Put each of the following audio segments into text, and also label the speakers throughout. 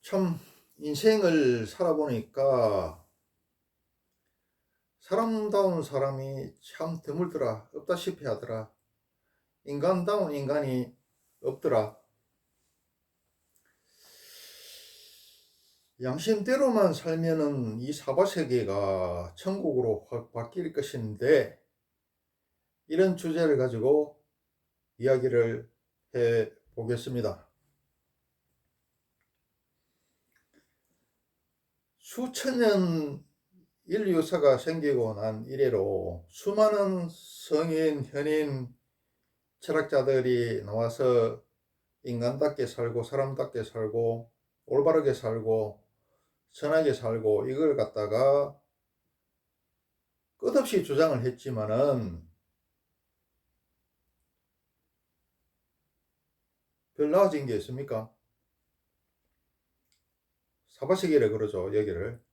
Speaker 1: 참 인생을 살아보니까 사람다운 사람이 참 드물더라. 없다시피 하더라. 인간다운 인간이 없더라. 양심대로만 살면은 이 사바세계가 천국으로 확 바뀔 것인데, 이런 주제를 가지고 이야기를 해 보겠습니다. 수천 년 인류 역사가 생기고 난 이래로 수많은 성인, 현인, 철학자들이 나와서 인간답게 살고 사람답게 살고 올바르게 살고 선하게 살고 이걸 갖다가 끝없이 주장을 했지만은 별 나아진 게 있습니까? 사바세계라 그러죠. 여기를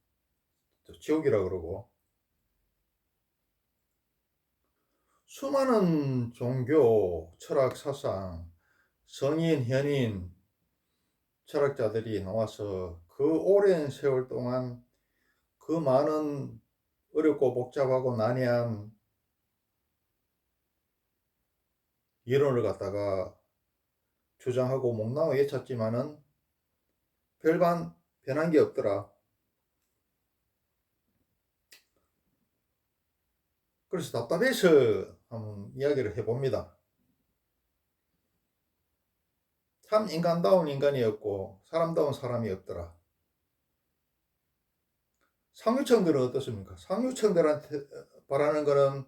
Speaker 1: 지옥이라 그러고, 수많은 종교, 철학, 사상, 성인, 현인, 철학자들이 나와서 그 오랜 세월 동안 그 많은 어렵고 복잡하고 난해한 이론을 갖다가 주장하고 목나무 외쳤지만은 별반 변한 게 없더라. 그래서 답답해서 한번 이야기를 해봅니다. 참 인간다운 인간이었고 사람다운 사람이 없더라. 상류층들은 어떻습니까? 상류층들한테 바라는 거는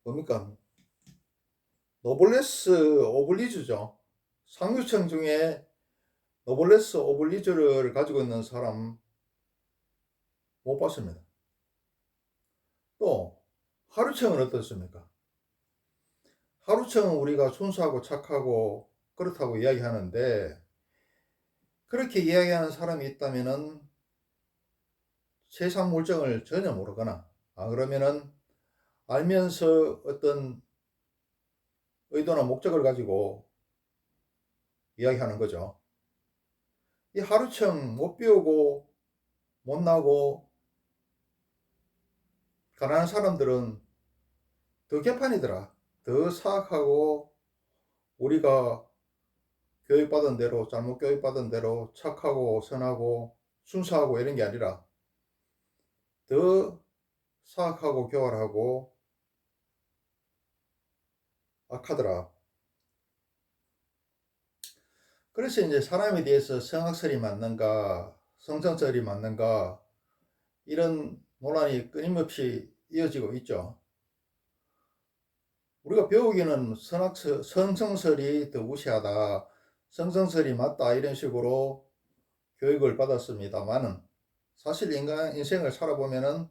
Speaker 1: 뭡니까? 노블레스 오블리주죠. 상류층 중에 노블레스 오블리주를 가지고 있는 사람 못 봤습니다. 또 하류층은 어떻습니까? 하류층은 우리가 순수하고 착하고 그렇다고 이야기하는데, 그렇게 이야기하는 사람이 있다면은 세상 물정을 전혀 모르거나, 그러면은 알면서 어떤 의도나 목적을 가지고 이야기하는 거죠. 이 하루층 못 배우고 못나고 가난한 사람들은 더 개판이더라. 더 사악하고, 우리가 교육받은 대로, 잘못 교육받은 대로 착하고 선하고 순수하고 이런 게 아니라 더 사악하고 교활하고 악하더라. 그래서 이제 사람에 대해서 성악설이 맞는가 성성설이 맞는가 이런 논란이 끊임없이 이어지고 있죠. 우리가 배우기는 성성설이 더 우세하다, 성성설이 맞다 이런 식으로 교육을 받았습니다만은, 사실 인간 인생을 살아보면은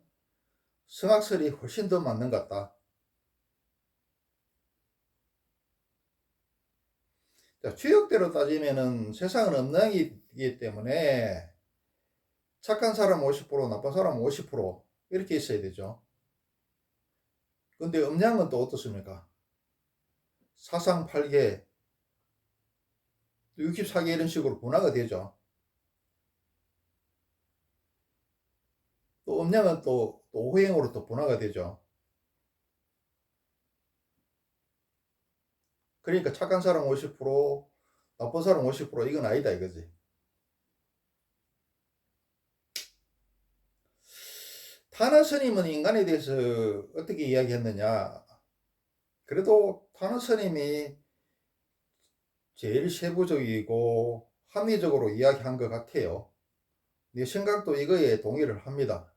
Speaker 1: 성악설이 훨씬 더 맞는 것 같다. 자, 주역대로 따지면은 세상은 음량이기 때문에 착한 사람 50%, 나쁜 사람 50% 이렇게 있어야 되죠. 근데 음량은 또 어떻습니까? 사상 8개, 64개 이런 식으로 분화가 되죠. 또 음량은 또 오행으로 또 분화가 되죠. 그러니까 착한 사람 50%, 나쁜 사람 50% 이건 아니다 이거지. 타나 스님은 인간에 대해서 어떻게 이야기했느냐? 그래도 타나 스님이 제일 세부적이고 합리적으로 이야기한 것 같아요. 내 생각도 이거에 동의를 합니다.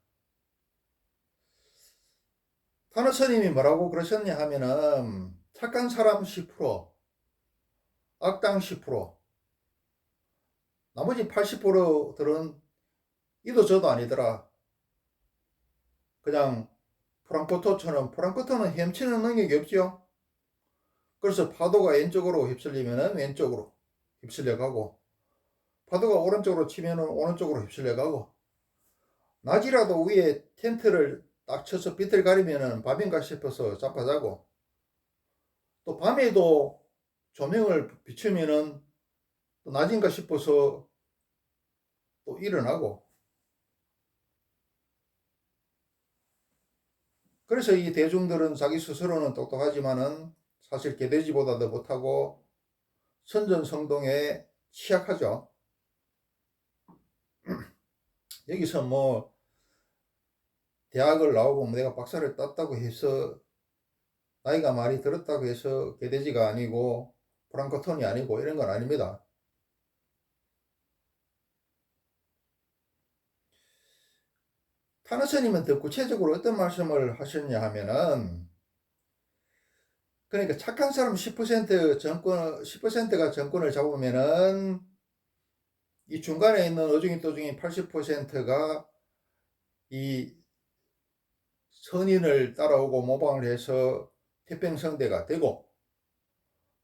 Speaker 1: 타나 스님이 뭐라고 그러셨냐 하면은, 착한 사람 10%, 악당 10%, 나머지 80%들은 이도 저도 아니더라. 그냥 프랑크토는 헤엄치는 능력이 없죠. 그래서 파도가 왼쪽으로 휩쓸리면 왼쪽으로 휩쓸려 가고, 파도가 오른쪽으로 치면 오른쪽으로 휩쓸려 가고, 낮이라도 위에 텐트를 딱 쳐서 빛을 가리면 밤인가 싶어서 자빠자고, 또 밤에도 조명을 비추면은 또 낮인가 싶어서 또 일어나고, 그래서 이 대중들은 자기 스스로는 똑똑하지만은 사실 개돼지보다도 못하고 선전성동에 취약하죠. 여기서 뭐 대학을 나오고 내가 박사를 땄다고 해서 나이가 많이 들었다고 해서 개돼지가 아니고 프랑크톤이 아니고 이런 건 아닙니다. 타너 스님은 더 구체적으로 어떤 말씀을 하셨냐 하면은, 그러니까 착한 사람 10% 정권, 10%가 정권을 잡으면은 이 중간에 있는 어중이 또중이 80%가 이 선인을 따라오고 모방을 해서 태평성대가 되고,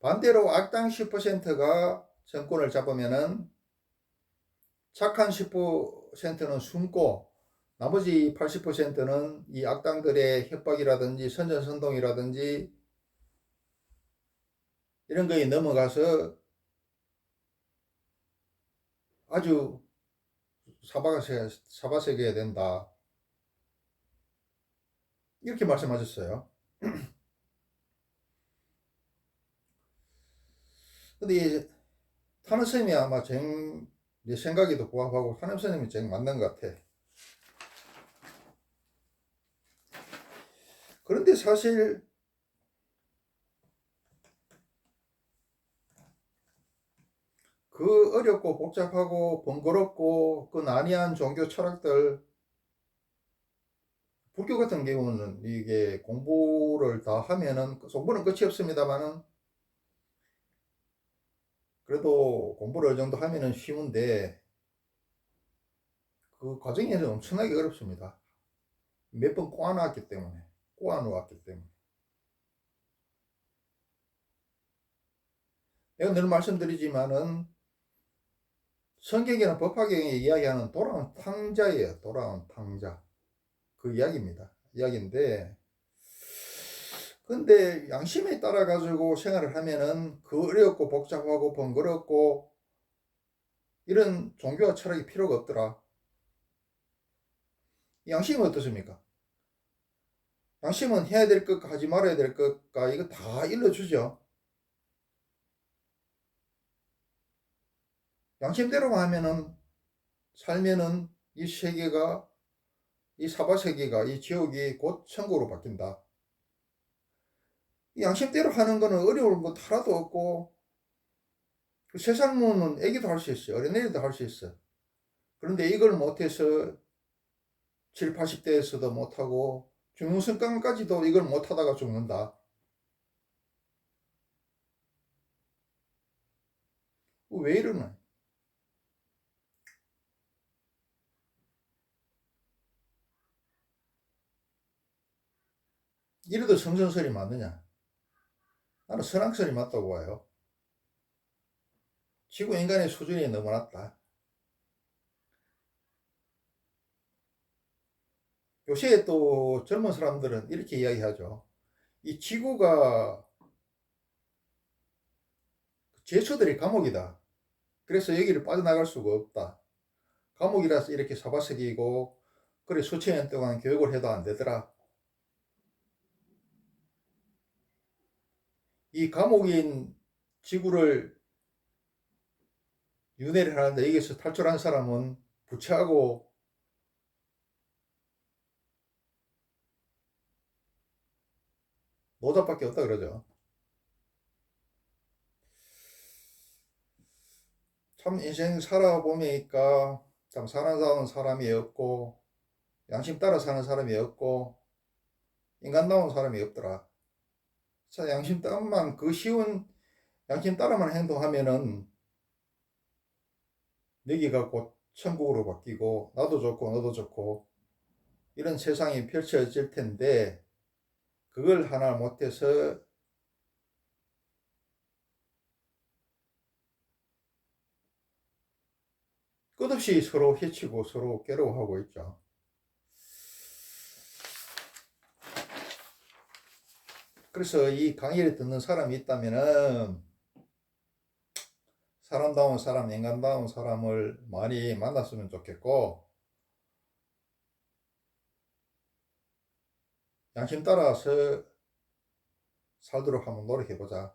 Speaker 1: 반대로 악당 10%가 정권을 잡으면은 착한 10%는 숨고 나머지 80%는 이 악당들의 협박이라든지 선전선동이라든지 이런 거에 넘어가서 아주 사바세계야 된다. 이렇게 말씀하셨어요. 근데 타너 스님이 아마 내 생각에도 부합하고 타너 스님이 제일 맞는 것 같아. 그런데 사실 그 어렵고 복잡하고 번거롭고 그 난해한 종교 철학들, 불교 같은 경우는 이게 공부를 다 하면은, 공부는 끝이 없습니다만은 그래도 공부를 어느 정도 하면은 쉬운데 그 과정에는 엄청나게 어렵습니다. 몇 번 꼬아놨기 때문에, 꼬아놓았기 때문에. 내가 늘 말씀드리지만은 성경이나 법화경에 이야기하는 돌아온 탕자예요. 돌아온 탕자. 그 이야기입니다. 이야기인데, 근데 양심에 따라 가지고 생활을 하면은 그 어렵고 복잡하고 번거롭고 이런 종교와 철학이 필요가 없더라. 양심은 어떻습니까? 양심은 해야 될 것과 하지 말아야 될 것과 이거 다 일러주죠. 양심대로만 하면은 살면은 이 세계가, 이 사바세계가, 이 지옥이 곧 천국으로 바뀐다. 이 양심대로 하는 거는 어려운 것 하나도 없고, 그 세상 문은 애기도 할 수 있어요. 어린애도 할 수 있어. 그런데 이걸 못해서 7, 80대에서도 못하고 중증성까지도 이걸 못하다가 죽는다. 왜 이러나? 이래도 성선설이 맞느냐? 나는 선악설이 맞다고 봐요. 지구 인간의 수준이 너무 낮다. 요새 또 젊은 사람들은 이렇게 이야기하죠. 이 지구가 제초들이 감옥이다. 그래서 여기를 빠져나갈 수가 없다. 감옥이라서 이렇게 사바세계이고, 그래 수천 년 동안 교육을 해도 안 되더라. 이 감옥인 지구를 윤회를 하는데 여기서 탈출한 사람은 부채하고 노답밖에 없다 그러죠. 참 인생 살아보니까 참 사랑스러운 사람이 없고 양심 따라 사는 사람이 없고 인간다운 사람이 없더라. 자, 양심 따만 그 쉬운 양심 따라만 행동하면은 여기가 곧 천국으로 바뀌고 나도 좋고 너도 좋고 이런 세상이 펼쳐질 텐데, 그걸 하나 못해서 끝없이 서로 해치고 서로 괴로워하고 있죠. 그래서 이 강의를 듣는 사람이 있다면은 사람다운 사람, 인간다운 사람을 많이 만났으면 좋겠고, 양심 따라서 살도록 한번 노력해보자.